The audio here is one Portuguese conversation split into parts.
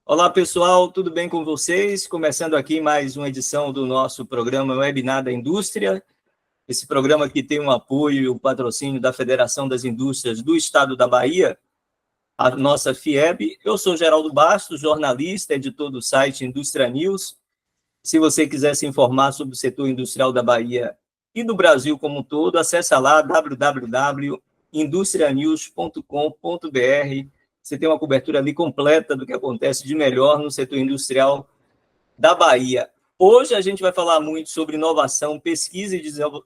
Olá, pessoal, tudo bem com vocês? Começando aqui mais uma edição do nosso programa Webinar da Indústria. Esse programa que tem o apoio e o patrocínio da Federação das Indústrias do Estado da Bahia, a nossa FIEB. Eu sou Geraldo Bastos, jornalista, editor do site Indústria News. Se você quiser se informar sobre o setor industrial da Bahia e do Brasil como um todo, acesse lá www.industrianews.com.br. Você tem uma cobertura ali completa do que acontece de melhor no setor industrial da Bahia. Hoje a gente vai falar muito sobre inovação, pesquisa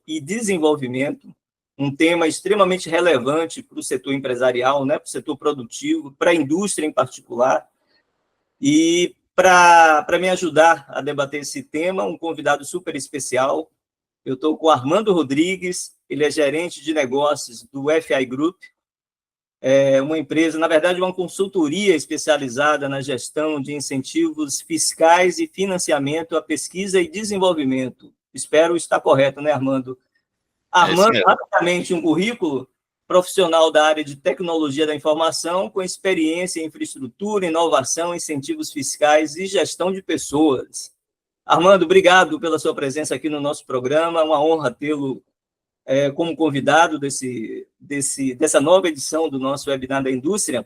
e desenvolvimento, um tema extremamente relevante para o setor empresarial, né, para o setor produtivo, para a indústria em particular. E para me ajudar a debater esse tema, um convidado super especial. Eu estou com o Armando Rodrigues, ele é gerente de negócios do FI Group, uma empresa, na verdade, uma consultoria especializada na gestão de incentivos fiscais e financiamento à pesquisa e desenvolvimento. Espero estar correto, né, Armando? Armando, rapidamente, um currículo profissional da área de tecnologia da informação, com experiência em infraestrutura, inovação, incentivos fiscais e gestão de pessoas. Armando, obrigado pela sua presença aqui no nosso programa, uma honra tê-lo como convidado dessa nova edição do nosso Webinar da Indústria.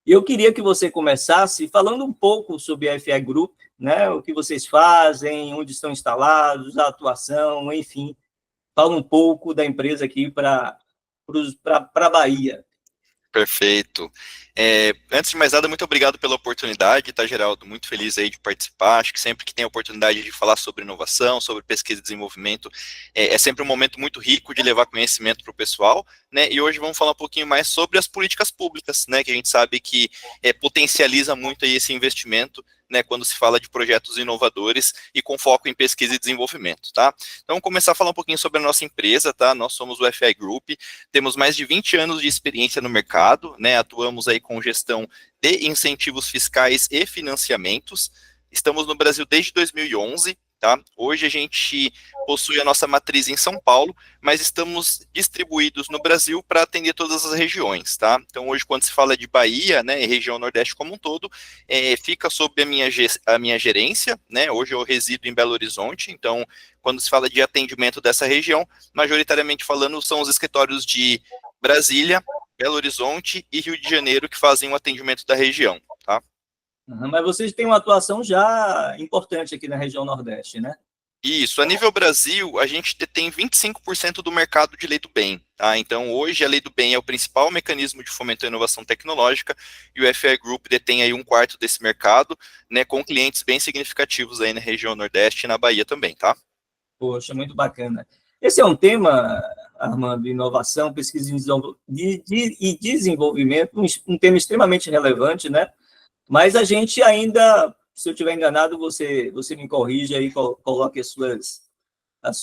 E eu queria que você começasse falando um pouco sobre a FI Group, né? O que vocês fazem, onde estão instalados, a atuação, enfim. Fala um pouco da empresa aqui para a Bahia. Perfeito. Antes de mais nada, muito obrigado pela oportunidade, tá, Geraldo? Muito feliz aí de participar. Acho que sempre que tem a oportunidade de falar sobre inovação, sobre pesquisa e desenvolvimento, é sempre um momento muito rico de levar conhecimento para o pessoal, né? E hoje vamos falar um pouquinho mais sobre as políticas públicas, né? Que a gente sabe que potencializa muito aí esse investimento, né, quando se fala de projetos inovadores e com foco em pesquisa e desenvolvimento, tá? Então, vamos começar a falar um pouquinho sobre a nossa empresa, tá? Nós somos o FI Group, temos mais de 20 anos de experiência no mercado, né? Atuamos aí com gestão de incentivos fiscais e financiamentos. Estamos no Brasil desde 2011, tá? Hoje a gente possui a nossa matriz em São Paulo, mas estamos distribuídos no Brasil para atender todas as regiões, tá? Então hoje quando se fala de Bahia, né, e região Nordeste como um todo, fica sob a minha gerência, né? Hoje eu resido em Belo Horizonte, então quando se fala de atendimento dessa região, majoritariamente falando são os escritórios de Brasília, Belo Horizonte e Rio de Janeiro que fazem o atendimento da região, tá? Mas vocês têm uma atuação já importante aqui na região Nordeste, né? Isso, a nível Brasil, a gente detém 25% do mercado de lei do bem, tá? Então, hoje a lei do bem é o principal mecanismo de fomento à inovação tecnológica e o FI Group detém aí 1/4 desse mercado, né, com clientes bem significativos aí na região Nordeste e na Bahia também, tá? Poxa, muito bacana. Esse é um tema, Armando, inovação, pesquisa e desenvolvimento, um tema extremamente relevante, né? Mas a gente ainda, se eu estiver enganado, você me corrija e coloque as suas, as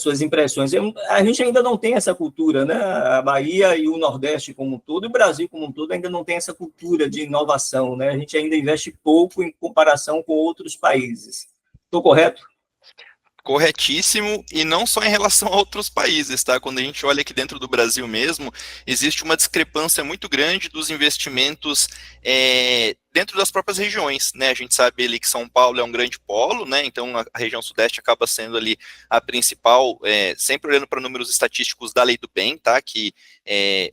suas impressões. A gente ainda não tem essa cultura, né? A Bahia e o Nordeste como um todo, e o Brasil como um todo, ainda não tem essa cultura de inovação, né? A gente ainda investe pouco em comparação com outros países. Estou correto? Corretíssimo, e não só em relação a outros países, tá? Quando a gente olha aqui dentro do Brasil mesmo, existe uma discrepância muito grande dos investimentos dentro das próprias regiões, né? A gente sabe ali que São Paulo é um grande polo, né? Então a região sudeste acaba sendo ali a principal, sempre olhando para números estatísticos da Lei do Bem, tá? Que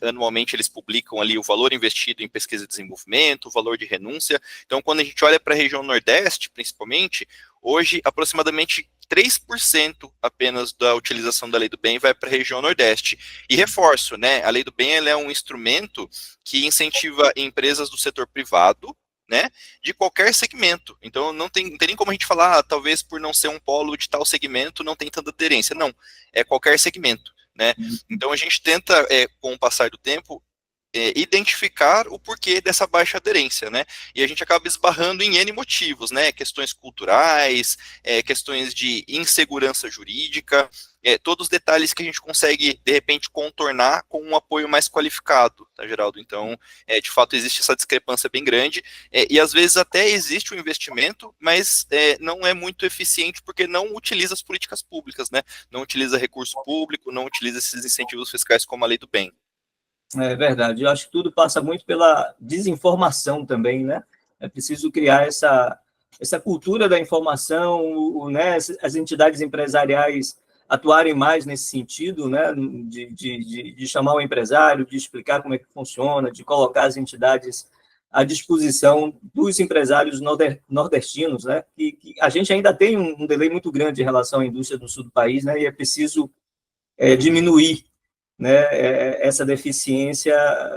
anualmente eles publicam ali o valor investido em pesquisa e desenvolvimento, o valor de renúncia. Então, quando a gente olha para a região nordeste, principalmente, hoje aproximadamente 3% apenas da utilização da Lei do Bem vai para a região Nordeste. E reforço, né, a Lei do Bem ela é um instrumento que incentiva empresas do setor privado, né, de qualquer segmento. Então não tem nem como a gente falar, talvez por não ser um polo de tal segmento não tem tanta aderência. Não, é qualquer segmento, né. Então a gente tenta, com o passar do tempo, identificar o porquê dessa baixa aderência, né? E a gente acaba esbarrando em N motivos, né? Questões culturais, questões de insegurança jurídica, todos os detalhes que a gente consegue, de repente, contornar com um apoio mais qualificado, tá, Geraldo? Então, de fato, existe essa discrepância bem grande, e às vezes até existe um investimento, mas não é muito eficiente porque não utiliza as políticas públicas, né? Não utiliza recurso público, não utiliza esses incentivos fiscais como a Lei do Bem. É verdade. Eu acho que tudo passa muito pela desinformação também, né? É preciso criar essa cultura da informação, né? As entidades empresariais atuarem mais nesse sentido, né? De chamar o empresário, de explicar como é que funciona, de colocar as entidades à disposição dos empresários nordestinos, né? Que a gente ainda tem um delay muito grande em relação à indústria do sul do país, né? E é preciso diminuir, né, essa deficiência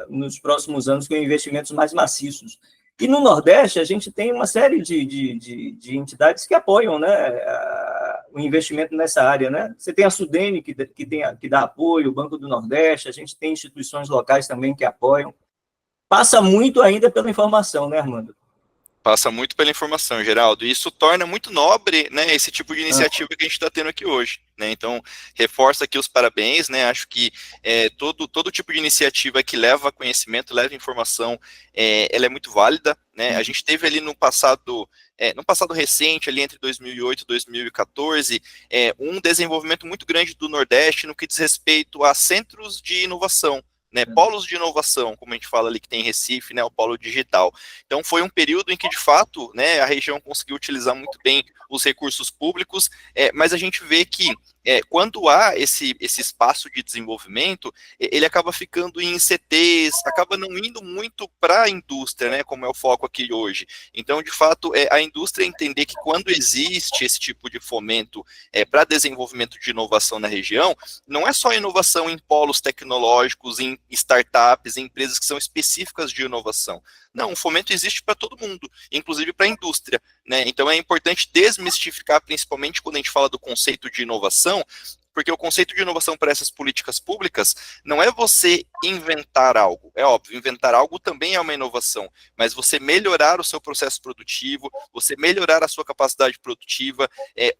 nos próximos anos com investimentos mais maciços. E no Nordeste, a gente tem uma série de entidades que apoiam, né, o investimento nessa área. Né? Você tem a Sudene, que dá apoio, o Banco do Nordeste, a gente tem instituições locais também que apoiam. Passa muito ainda pela informação, né, Armando? Passa muito pela informação, Geraldo, e isso torna muito nobre, né, esse tipo de Ah, iniciativa que a gente está tendo aqui hoje, né, então, reforço aqui os parabéns, né, acho que todo tipo de iniciativa que leva conhecimento, leva informação, ela é muito válida, né, a gente teve ali no passado recente, ali entre 2008 e 2014, um desenvolvimento muito grande do Nordeste no que diz respeito a centros de inovação, né, polos de inovação, como a gente fala ali que tem em Recife, né, o polo digital. Então foi um período em que, de fato, né, a região conseguiu utilizar muito bem os recursos públicos, mas a gente vê que quando há esse espaço de desenvolvimento, ele acaba ficando em CTs, acaba não indo muito para a indústria, né, como é o foco aqui hoje. Então, de fato, a indústria entender que quando existe esse tipo de fomento para desenvolvimento de inovação na região, não é só inovação em polos tecnológicos, em startups, em empresas que são específicas de inovação. Não, o fomento existe para todo mundo, inclusive para a indústria, né? Então é importante desmistificar, principalmente quando a gente fala do conceito de inovação, porque o conceito de inovação para essas políticas públicas não é você inventar algo. É óbvio, inventar algo também é uma inovação, mas você melhorar o seu processo produtivo, você melhorar a sua capacidade produtiva,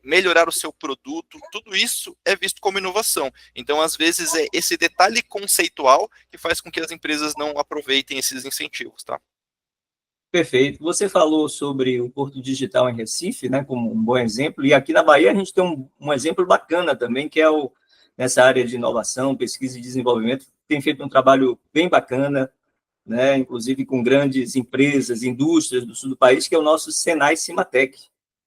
melhorar o seu produto, tudo isso é visto como inovação. Então, às vezes, é esse detalhe conceitual que faz com que as empresas não aproveitem esses incentivos, tá? perfeito. Você falou sobre o Porto Digital em Recife, né, como um bom exemplo, e aqui na Bahia a gente tem um exemplo bacana também, que é nessa área de inovação, pesquisa e desenvolvimento, tem feito um trabalho bem bacana, né, inclusive com grandes empresas, indústrias do sul do país, que é o nosso Senai Cimatec,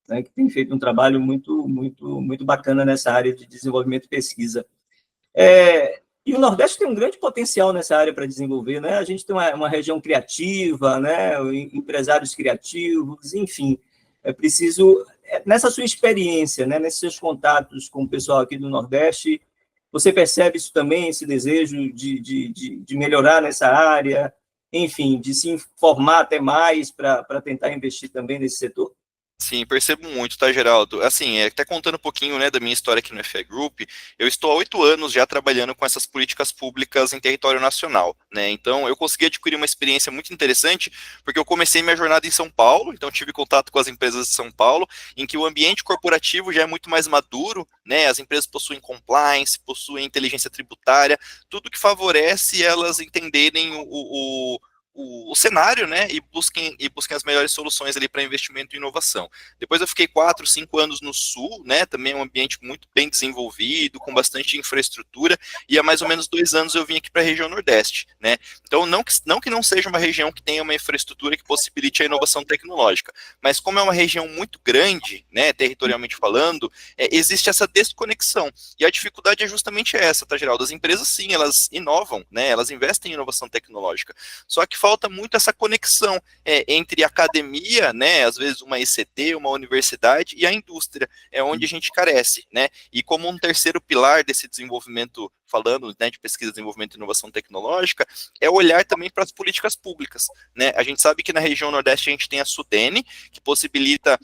né, que tem feito um trabalho muito bacana nessa área de desenvolvimento e pesquisa. E o Nordeste tem um grande potencial nessa área para desenvolver, né? A gente tem uma região criativa, né? Empresários criativos, enfim. É preciso, nessa sua experiência, né? Nesses seus contatos com o pessoal aqui do Nordeste, você percebe isso também, esse desejo de melhorar nessa área, enfim, de se informar até mais para tentar investir também nesse setor? Sim, percebo muito, tá, Geraldo? Assim, até contando um pouquinho, né, da minha história aqui no FE Group, eu estou há 8 anos já trabalhando com essas políticas públicas em território nacional, né? Então, eu consegui adquirir uma experiência muito interessante, porque eu comecei minha jornada em São Paulo, então tive contato com as empresas de São Paulo, em que o ambiente corporativo já é muito mais maduro, né? As empresas possuem compliance, possuem inteligência tributária, tudo que favorece elas entenderem o cenário, né, e busquem as melhores soluções ali para investimento e inovação. Depois eu fiquei 4, 5 anos no Sul, né, também é um ambiente muito bem desenvolvido, com bastante infraestrutura, e há mais ou menos 2 anos eu vim aqui para a região Nordeste, né. Então não que não seja uma região que tenha uma infraestrutura que possibilite a inovação tecnológica, mas como é uma região muito grande, né, territorialmente falando, existe essa desconexão, e a dificuldade é justamente essa, tá, Geraldo? As empresas sim, elas inovam, né, elas investem em inovação tecnológica, só que falta muito essa conexão entre a academia, né, às vezes uma ECT, uma universidade, e a indústria, é onde a gente carece, né, e como um terceiro pilar desse desenvolvimento, falando, né, de pesquisa, desenvolvimento e inovação tecnológica, é olhar também para as políticas públicas, né, a gente sabe que na região Nordeste a gente tem a Sudene, que possibilita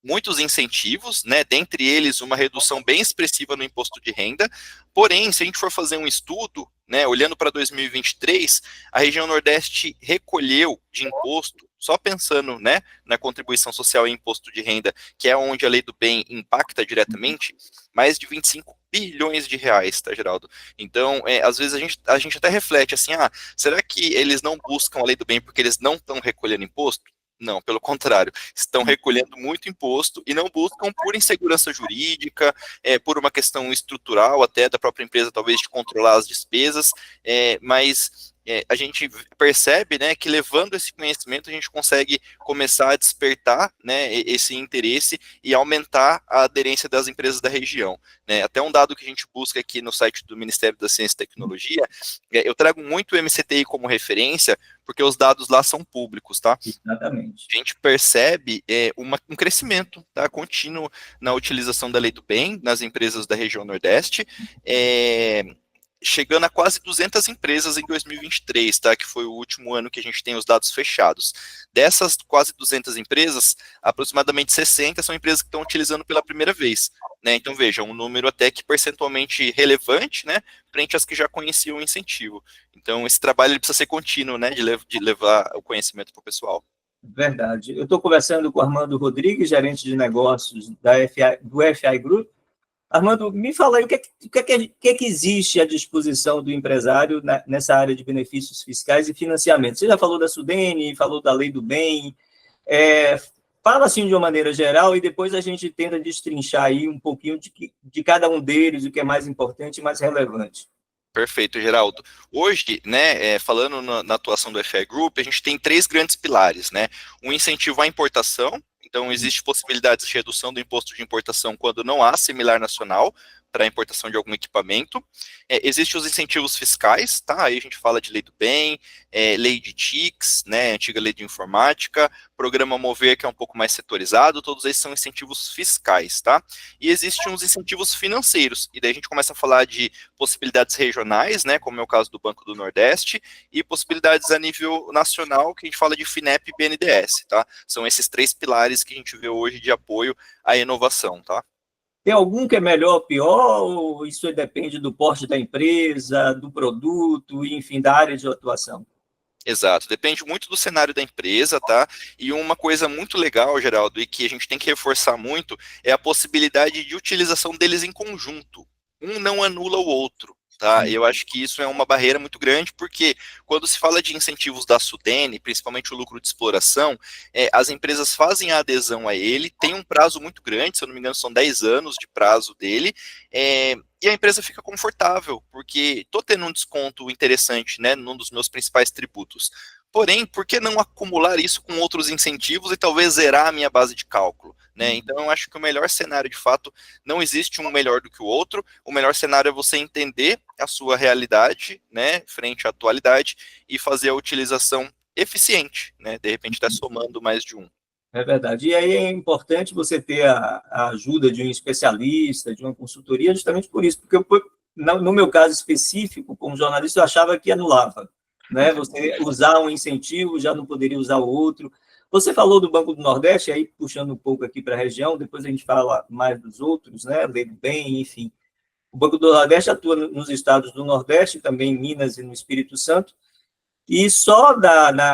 muitos incentivos, né, dentre eles uma redução bem expressiva no imposto de renda, porém, se a gente for fazer um estudo, né, olhando para 2023, a região Nordeste recolheu de imposto, só pensando, né, na contribuição social e imposto de renda, que é onde a lei do bem impacta diretamente, mais de 25 bilhões de reais, tá, Geraldo? Então, às vezes a gente até reflete assim, será que eles não buscam a lei do bem porque eles não estão recolhendo imposto? Não, pelo contrário, estão recolhendo muito imposto e não buscam por insegurança jurídica, por uma questão estrutural até da própria empresa, talvez de controlar as despesas, mas a gente percebe, né, que levando esse conhecimento a gente consegue começar a despertar, né, esse interesse e aumentar a aderência das empresas da região, né. Até um dado que a gente busca aqui no site do Ministério da Ciência e Tecnologia, eu trago muito o MCTI como referência, porque os dados lá são públicos, tá? Exatamente. A gente percebe um crescimento, tá, contínuo na utilização da Lei do Bem nas empresas da região Nordeste, chegando a quase 200 empresas em 2023, tá, que foi o último ano que a gente tem os dados fechados. Dessas quase 200 empresas, aproximadamente 60 são empresas que estão utilizando pela primeira vez, né, então veja, um número até que percentualmente relevante, né, frente às que já conheciam o incentivo. Então esse trabalho ele precisa ser contínuo, né, de levar o conhecimento para o pessoal. Verdade. Eu estou conversando com o Armando Rodrigues, gerente de negócios do FI Group. Armando, me fala aí o que existe à disposição do empresário nessa área de benefícios fiscais e financiamento. Você já falou da Sudene, falou da Lei do Bem. Fala assim de uma maneira geral e depois a gente tenta destrinchar aí um pouquinho de cada um deles, o que é mais importante e mais relevante. Perfeito, Geraldo. Hoje, né, falando na atuação do FI Group, a gente tem 3 grandes pilares, né? Um incentivo à importação, então existe possibilidades de redução do imposto de importação quando não há similar nacional para a importação de algum equipamento. Existem os incentivos fiscais, tá? Aí a gente fala de lei do bem, lei de TICs, né, antiga lei de informática, programa Mover, que é um pouco mais setorizado, todos esses são incentivos fiscais, tá? E existem uns incentivos financeiros, e daí a gente começa a falar de possibilidades regionais, né, como é o caso do Banco do Nordeste, e possibilidades a nível nacional, que a gente fala de FINEP e BNDES, tá? São esses 3 pilares que a gente vê hoje de apoio à inovação, tá? Tem algum que é melhor ou pior, ou isso depende do porte da empresa, do produto, enfim, da área de atuação? Exato, depende muito do cenário da empresa, tá? E uma coisa muito legal, Geraldo, e que a gente tem que reforçar muito, é a possibilidade de utilização deles em conjunto. Um não anula o outro, tá? Eu acho que isso é uma barreira muito grande, porque quando se fala de incentivos da Sudene, principalmente o lucro de exploração, as empresas fazem a adesão a ele, tem um prazo muito grande, se eu não me engano são 10 anos de prazo dele, e a empresa fica confortável, porque estou tendo um desconto interessante, né, num dos meus principais tributos. Porém, por que não acumular isso com outros incentivos e talvez zerar a minha base de cálculo, né? Então, eu acho que o melhor cenário, de fato, não existe um melhor do que o outro. O melhor cenário é você entender a sua realidade, né, frente à atualidade e fazer a utilização eficiente, né? De repente, está somando mais de um. É verdade. E aí é importante você ter a ajuda de um especialista, de uma consultoria, justamente por isso, porque no meu caso específico, como jornalista, eu achava que anulava, né? Você usar um incentivo, já não poderia usar o outro. Você falou do Banco do Nordeste, aí puxando um pouco aqui para a região, depois a gente fala mais dos outros, né? Lei do Bem, enfim. O Banco do Nordeste atua nos estados do Nordeste, também em Minas e no Espírito Santo, e só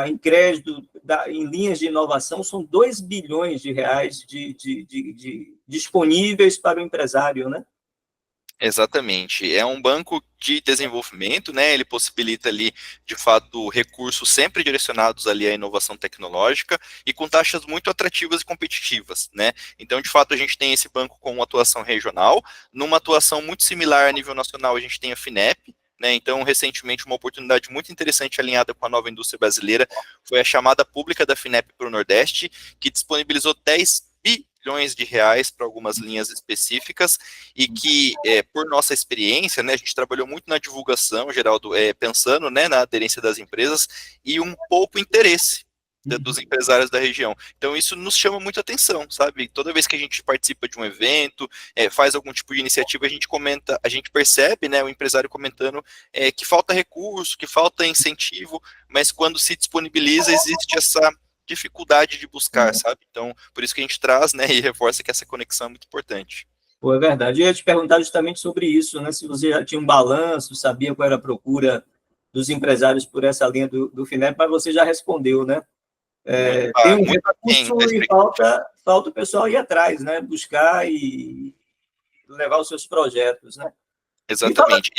em crédito, em linhas de inovação, são 2 bilhões de reais disponíveis para o empresário, né? Exatamente. É um banco de desenvolvimento, né? Ele possibilita ali, de fato, recursos sempre direcionados ali à inovação tecnológica e com taxas muito atrativas e competitivas, né? Então, de fato, a gente tem esse banco com uma atuação regional, numa atuação muito similar a nível nacional, a gente tem a FINEP, né? Então, recentemente, uma oportunidade muito interessante alinhada com a nova indústria brasileira foi a chamada pública da FINEP para o Nordeste, que disponibilizou 10 bilhões de reais para algumas linhas específicas e que, por nossa experiência, né, a gente trabalhou muito na divulgação, Geraldo, pensando, né, na aderência das empresas e um pouco interesse dos empresários da região. Então isso nos chama muita atenção, sabe? Toda vez que a gente participa de um evento, faz algum tipo de iniciativa, a gente comenta, a gente percebe, né, o empresário comentando que falta recurso, que falta incentivo, mas quando se disponibiliza, existe essa dificuldade de buscar, sabe? Então, por isso que a gente traz, né, e reforça que essa conexão é muito importante. Pô, é verdade. Eu ia te perguntar justamente sobre isso, né? Se você já tinha um balanço, sabia qual era a procura dos empresários por essa linha do FINEP, mas você já respondeu, né? Tem um Muito bem, recurso e falta o pessoal ir atrás, né? Buscar e levar os seus projetos, né? Me fala, exatamente.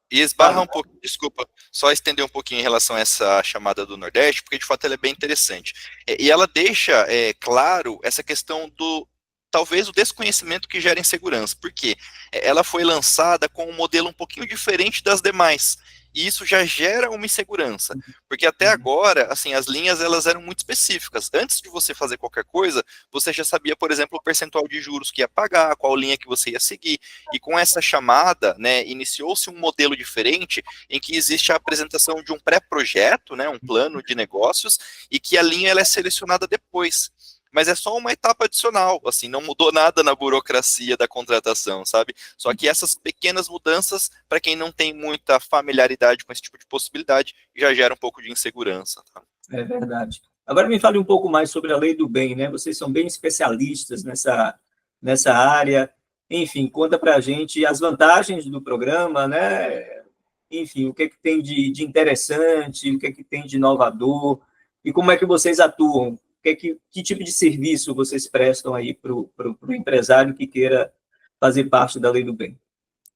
E esbarra um pouco, desculpa, só estender um pouquinho em relação a essa chamada do Nordeste, porque de fato ela é bem interessante. E ela deixa claro essa questão do, talvez, o desconhecimento que gera insegurança. Por quê? Ela foi lançada com um modelo um pouquinho diferente das demais. E isso já gera uma insegurança, porque até agora, assim, as linhas elas eram muito específicas. Antes de você fazer qualquer coisa, você já sabia, por exemplo, o percentual de juros que ia pagar, qual linha que você ia seguir. E com essa chamada, né, iniciou-se um modelo diferente em que existe a apresentação de um pré-projeto, né, um plano de negócios, e que a linha ela é selecionada depois. Mas é só uma etapa adicional, assim, não mudou nada na burocracia da contratação, sabe? Só que essas pequenas mudanças, para quem não tem muita familiaridade com esse tipo de possibilidade, já gera um pouco de insegurança. Tá? É verdade. Agora me fale um pouco mais sobre a lei do bem, né? Vocês são bem especialistas nessa área. Enfim, conta para a gente as vantagens do programa, né? Enfim, o que é que tem de interessante, o que é que tem de inovador, e como é que vocês atuam, que tipo de serviço vocês prestam aí para o empresário que queira fazer parte da lei do bem.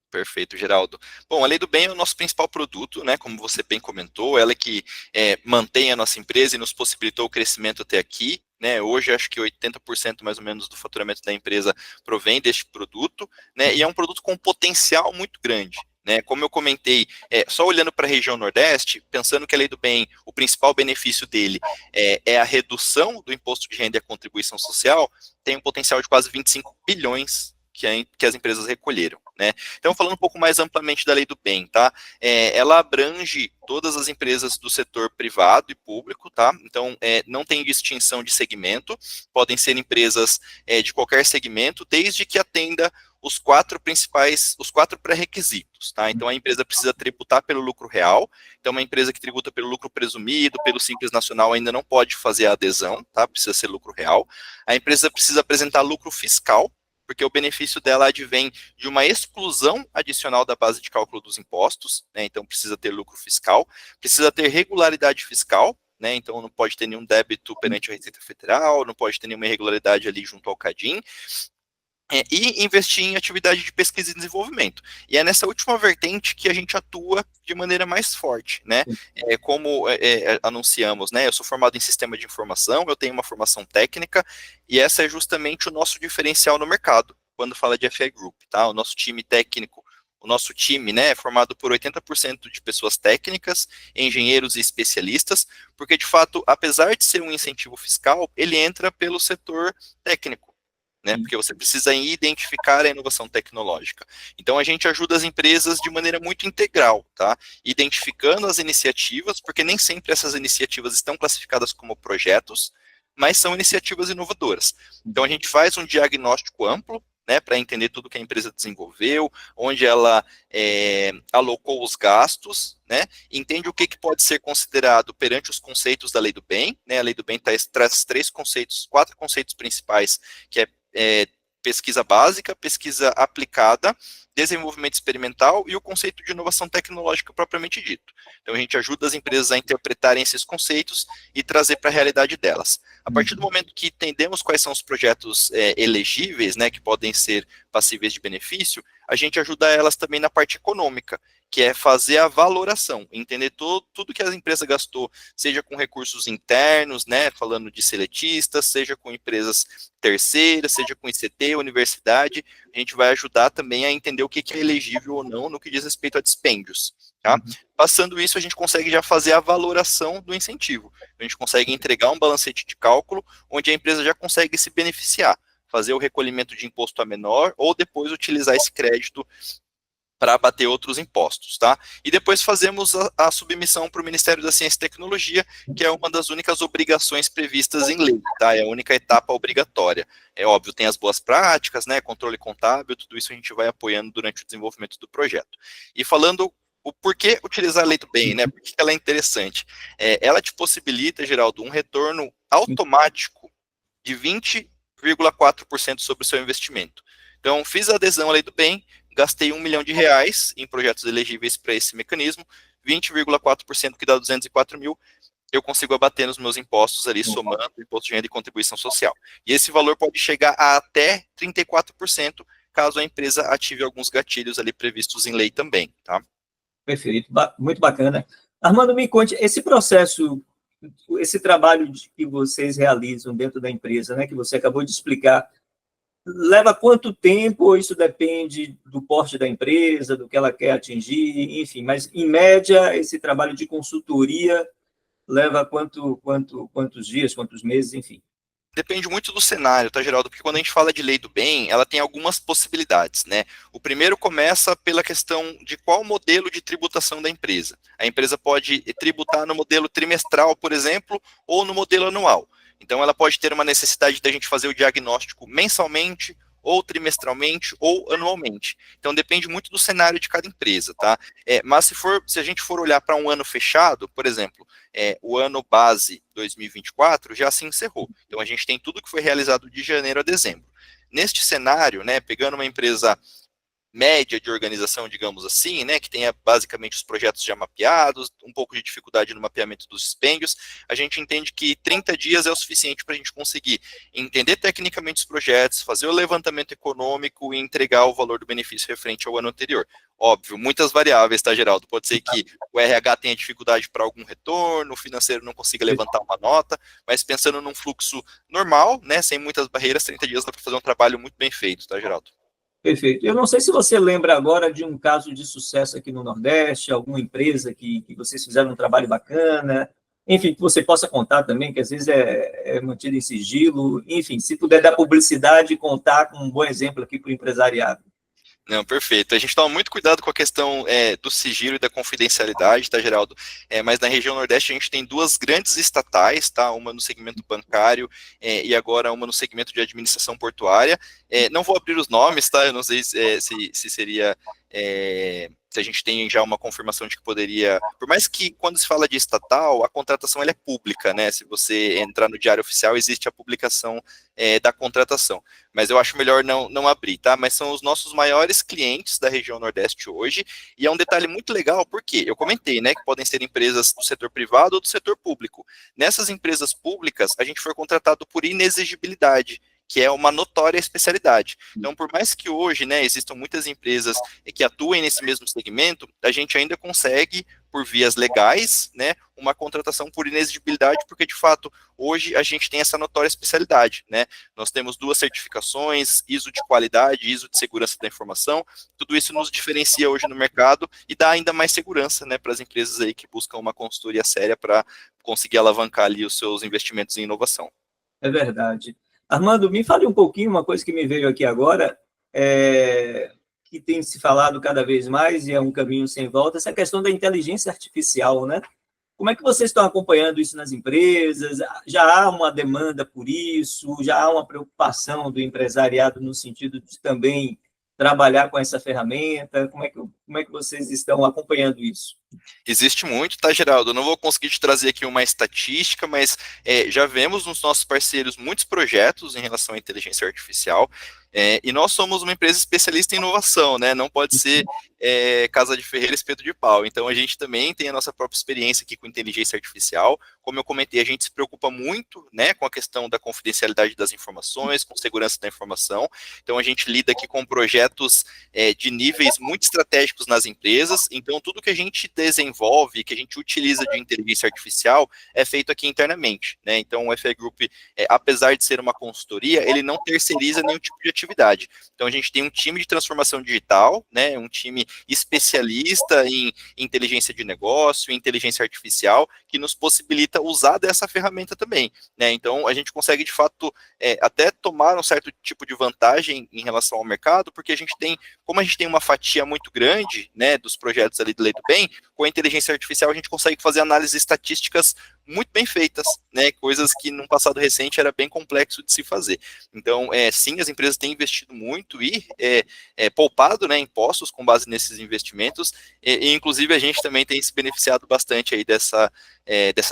Perfeito, Geraldo. Bom, a Lei do Bem é o nosso principal produto, né? Como você bem comentou, ela é que mantém a nossa empresa e nos possibilitou o crescimento até aqui. Né, hoje, acho que 80% mais ou menos do faturamento da empresa provém deste produto, né, e é um produto com potencial muito grande. Né, como eu comentei, só olhando para a região Nordeste, pensando que a Lei do Bem, o principal benefício dele é a redução do imposto de renda e a contribuição social, tem um potencial de quase 25 bilhões que as empresas recolheram. Né? Então, falando um pouco mais amplamente da Lei do Bem, tá? Ela abrange todas as empresas do setor privado e público, tá? Então, não tem distinção de segmento, podem ser empresas de qualquer segmento, desde que atenda os quatro pré-requisitos, tá? Então, a empresa precisa tributar pelo lucro real, então, uma empresa que tributa pelo lucro presumido, pelo Simples Nacional, ainda não pode fazer a adesão, tá? Precisa ser lucro real. A empresa precisa apresentar lucro fiscal, porque o benefício dela advém de uma exclusão adicional da base de cálculo dos impostos, né, então precisa ter lucro fiscal, precisa ter regularidade fiscal, né, então não pode ter nenhum débito perante a Receita Federal, não pode ter nenhuma irregularidade ali junto ao CADIM, e investir em atividade de pesquisa e desenvolvimento. E é nessa última vertente que a gente atua de maneira mais forte, né? Como anunciamos, né? Eu sou formado em sistema de informação, eu tenho uma formação técnica, e essa é justamente o nosso diferencial no mercado, quando fala de FI Group, tá? O nosso time técnico, o nosso time, né, é formado por 80% de pessoas técnicas, engenheiros e especialistas, porque, de fato, apesar de ser um incentivo fiscal, ele entra pelo setor técnico, né, porque você precisa identificar a inovação tecnológica. Então, a gente ajuda as empresas de maneira muito integral, tá? Identificando as iniciativas, porque nem sempre essas iniciativas estão classificadas como projetos, mas são iniciativas inovadoras. Então, a gente faz um diagnóstico amplo, né, para entender tudo que a empresa desenvolveu, onde ela alocou os gastos, né, entende o que pode ser considerado perante os conceitos da Lei do Bem, né, a Lei do Bem traz quatro conceitos principais, que é pesquisa básica, pesquisa aplicada, desenvolvimento experimental e o conceito de inovação tecnológica propriamente dito. Então, a gente ajuda as empresas a interpretarem esses conceitos e trazer para a realidade delas. A partir do momento que entendemos quais são os projetos elegíveis, né, que podem ser passíveis de benefício, a gente ajuda elas também na parte econômica, que é fazer a valoração, entender tudo que a empresa gastou, seja com recursos internos, né, falando de seletistas, seja com empresas terceiras, seja com ICT, universidade, a gente vai ajudar também a entender o que é elegível ou não no que diz respeito a dispêndios, tá? Passando isso, a gente consegue já fazer a valoração do incentivo, a gente consegue entregar um balancete de cálculo, onde a empresa já consegue se beneficiar, fazer o recolhimento de imposto a menor, ou depois utilizar esse crédito para abater outros impostos, tá? E depois fazemos a submissão para o Ministério da Ciência e Tecnologia, que é uma das únicas obrigações previstas em lei, tá? É a única etapa obrigatória. É óbvio, tem as boas práticas, né? Controle contábil, tudo isso a gente vai apoiando durante o desenvolvimento do projeto. E falando o porquê utilizar a Lei do Bem, né? Por que ela é interessante? Ela te possibilita, Geraldo, um retorno automático de 20,4% sobre o seu investimento. Então, fiz a adesão à Lei do Bem, gastei R$1 milhão em projetos elegíveis para esse mecanismo, 20,4% que dá 204 mil, eu consigo abater nos meus impostos ali, somando imposto de renda e contribuição social. E esse valor pode chegar a até 34%, caso a empresa ative alguns gatilhos ali previstos em lei também, tá? Perfeito, muito bacana. Armando, me conte, esse processo, esse trabalho que vocês realizam dentro da empresa, né, que você acabou de explicar, leva quanto tempo, ou isso depende do porte da empresa, do que ela quer atingir, enfim, mas, em média, esse trabalho de consultoria leva quantos dias, quantos meses, enfim? Depende muito do cenário, tá, Geraldo? Porque quando a gente fala de lei do bem, ela tem algumas possibilidades, né? O primeiro começa pela questão de qual modelo de tributação da empresa. A empresa pode tributar no modelo trimestral, por exemplo, ou no modelo anual. Então, ela pode ter uma necessidade da gente fazer o diagnóstico mensalmente, ou trimestralmente, ou anualmente. Então, depende muito do cenário de cada empresa, tá? Mas se a gente for olhar para um ano fechado, por exemplo, o ano base 2024 já se encerrou. Então, a gente tem tudo que foi realizado de janeiro a dezembro. Neste cenário, né, pegando uma empresa média de organização, digamos assim, né, que tenha basicamente os projetos já mapeados, um pouco de dificuldade no mapeamento dos dispêndios, a gente entende que 30 dias é o suficiente para a gente conseguir entender tecnicamente os projetos, fazer o levantamento econômico e entregar o valor do benefício referente ao ano anterior. Óbvio, muitas variáveis, tá, Geraldo? Pode ser que o RH tenha dificuldade para algum retorno, o financeiro não consiga levantar uma nota, mas pensando num fluxo normal, né, sem muitas barreiras, 30 dias dá para fazer um trabalho muito bem feito, tá, Geraldo? Perfeito. Eu não sei se você lembra agora de um caso de sucesso aqui no Nordeste, alguma empresa que vocês fizeram um trabalho bacana, enfim, que você possa contar também, que às vezes é mantido em sigilo, enfim, se puder dar publicidade e contar com um bom exemplo aqui para o empresariado. Não, perfeito. A gente toma muito cuidado com a questão do sigilo e da confidencialidade, tá, Geraldo? Mas na região Nordeste a gente tem duas grandes estatais, tá? Uma no segmento bancário e agora uma no segmento de administração portuária. Não vou abrir os nomes, tá? Eu não sei se seria se a gente tem já uma confirmação de que poderia, por mais que quando se fala de estatal, a contratação ela é pública, né? Se você entrar no Diário Oficial, existe a publicação da contratação. Mas eu acho melhor não abrir, tá? Mas são os nossos maiores clientes da região Nordeste hoje, e é um detalhe muito legal, porque eu comentei, né, que podem ser empresas do setor privado ou do setor público. Nessas empresas públicas, a gente foi contratado por inexigibilidade, que é uma notória especialidade. Então, por mais que hoje, né, existam muitas empresas que atuem nesse mesmo segmento, a gente ainda consegue, por vias legais, né, uma contratação por inexigibilidade, porque, de fato, hoje a gente tem essa notória especialidade, né? Nós temos 2 certificações, ISO de qualidade, ISO de segurança da informação, tudo isso nos diferencia hoje no mercado e dá ainda mais segurança, né, para as empresas aí que buscam uma consultoria séria para conseguir alavancar ali os seus investimentos em inovação. É verdade. Armando, me fale um pouquinho, uma coisa que me veio aqui agora, que tem se falado cada vez mais, e é um caminho sem volta, essa questão da inteligência artificial, né? Como é que vocês estão acompanhando isso nas empresas? Já há uma demanda por isso? Já há uma preocupação do empresariado no sentido de também trabalhar com essa ferramenta? Como é que vocês estão acompanhando isso? Existe muito, tá, Geraldo? Eu não vou conseguir te trazer aqui uma estatística, mas já vemos nos nossos parceiros muitos projetos em relação à inteligência artificial, e nós somos uma empresa especialista em inovação, né? Não pode ser casa de ferreiro, espeto de pau. Então, a gente também tem a nossa própria experiência aqui com inteligência artificial. Como eu comentei, a gente se preocupa muito, né, com a questão da confidencialidade das informações, com segurança da informação. Então, a gente lida aqui com projetos de níveis muito estratégicos nas empresas. Então, tudo que a gente desenvolve, que a gente utiliza de inteligência artificial, é feito aqui internamente, né? Então, o FE Group, apesar de ser uma consultoria, ele não terceiriza nenhum tipo de atividade. Então, a gente tem um time de transformação digital, né? Um time especialista em inteligência de negócio, em inteligência artificial, que nos possibilita usar dessa ferramenta também, né? Então, a gente consegue, de fato, até tomar um certo tipo de vantagem em relação ao mercado, porque como a gente tem uma fatia muito grande, né, dos projetos ali do Lei do Bem, com a inteligência artificial a gente consegue fazer análises estatísticas muito bem feitas, né, coisas que no passado recente era bem complexo de se fazer. Então, sim, as empresas têm investido muito e poupado, né, impostos com base nesses investimentos, e inclusive a gente também tem se beneficiado bastante aí dessa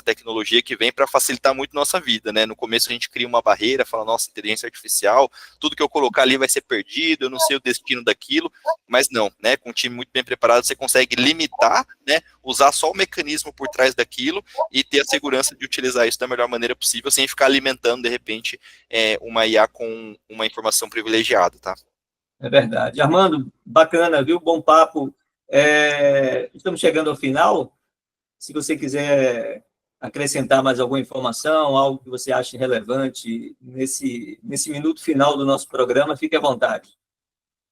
tecnologia que vem para facilitar muito nossa vida, né? No começo a gente cria uma barreira, fala, nossa, inteligência artificial, tudo que eu colocar ali vai ser perdido, eu não sei o destino daquilo, mas não, né? Com um time muito bem preparado, você consegue limitar, né? Usar só o mecanismo por trás daquilo e ter a segurança de utilizar isso da melhor maneira possível, sem ficar alimentando, de repente, uma IA com uma informação privilegiada, tá? É verdade. Armando, bacana, viu? Bom papo. Estamos chegando ao final. Se você quiser acrescentar mais alguma informação, algo que você ache relevante nesse minuto final do nosso programa, fique à vontade.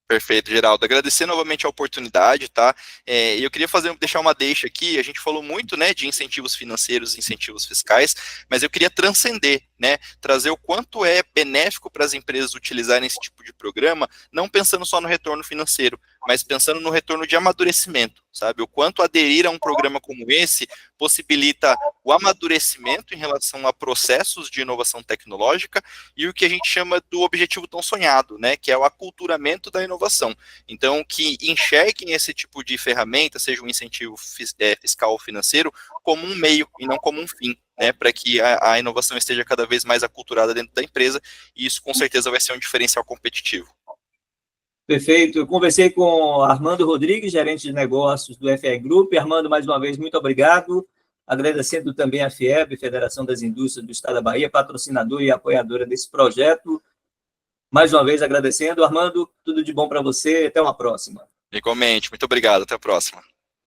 Perfeito, Geraldo. Agradecer novamente a oportunidade, tá? Eu queria deixar uma deixa aqui. A gente falou muito, né, de incentivos financeiros, incentivos fiscais, mas eu queria transcender, né, trazer o quanto é benéfico para as empresas utilizarem esse tipo de programa, não pensando só no retorno financeiro, mas pensando no retorno de amadurecimento, sabe? O quanto aderir a um programa como esse possibilita o amadurecimento em relação a processos de inovação tecnológica e o que a gente chama do objetivo tão sonhado, né, que é o aculturamento da inovação. Então, que enxerguem esse tipo de ferramenta, seja um incentivo fiscal ou financeiro, como um meio e não como um fim, né, para que a inovação esteja cada vez mais aculturada dentro da empresa, e isso com certeza vai ser um diferencial competitivo. Perfeito. Eu conversei com Armando Rodrigues, gerente de negócios do FE Group. Armando, mais uma vez, muito obrigado. Agradecendo também a FIEB, Federação das Indústrias do Estado da Bahia, patrocinadora e apoiadora desse projeto. Mais uma vez agradecendo. Armando, tudo de bom para você. Até uma próxima. Igualmente. Muito obrigado. Até a próxima.